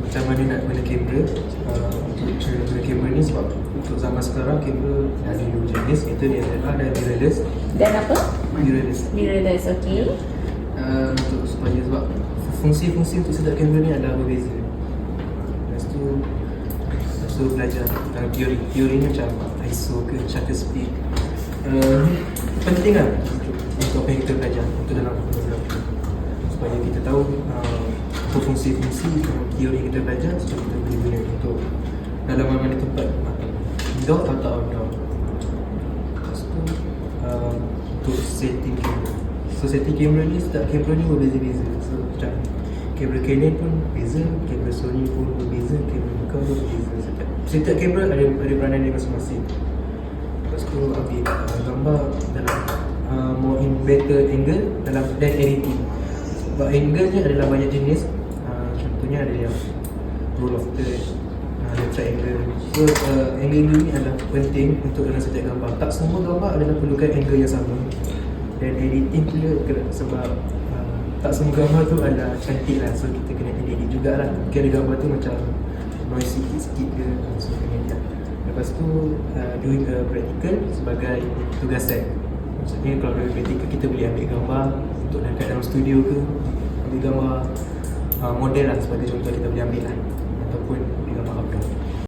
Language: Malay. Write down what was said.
macam mana nak guna kamera. Untuk cara guna kamera ni sebab untuk zaman sekarang kamera ada dua jenis, iaitu DSLR dan mirrorless. Dan apa? Mirrorless. Mirrorless, okey. Untuk supaya sebab fungsi-fungsi untuk setup kamera ni adalah berbeza. Lepas tu belajar tentang teori ni macam ISO ke shutter speed. Penting lah untuk apa yang kita belajar untuk dalam fotografi, supaya kita tahu apa fungsi-fungsi teori yang kita belajar, supaya kita boleh guna untuk dalam mana tempat, indoor atau outdoor. Lepas tu untuk setting kamera. So setting kamera ni, setiap kamera ni berbeza-beza. So macam kamera Canon pun beza, kamera Sony pun berbeza, kamera Nikon pun berbeza. Setiap kamera ada peranan dia masing-masing. Lepas tu ambil gambar dalam more in better angle dalam dan editing. Sebab angle ni adalah banyak jenis. Contohnya ada yang roll of third, ada triangle. So angle ni adalah penting untuk dalam setiap gambar. Tak semua gambar adalah perlukan angle yang sama. Dan editing pula sebab tak semua gambar tu adalah cantik lah. So kita kena edit jugalah. Mungkin ada gambar tu macam noisy sikit ke, so kena edit. Lepas tu doing a practical sebagai tugasan. Maksudnya kalau doing practical kita boleh ambil gambar untuk dekat dalam studio ke, ambil gambar model lah sebagai contoh kita boleh ambil lah, ataupun ambil gambar outdoor.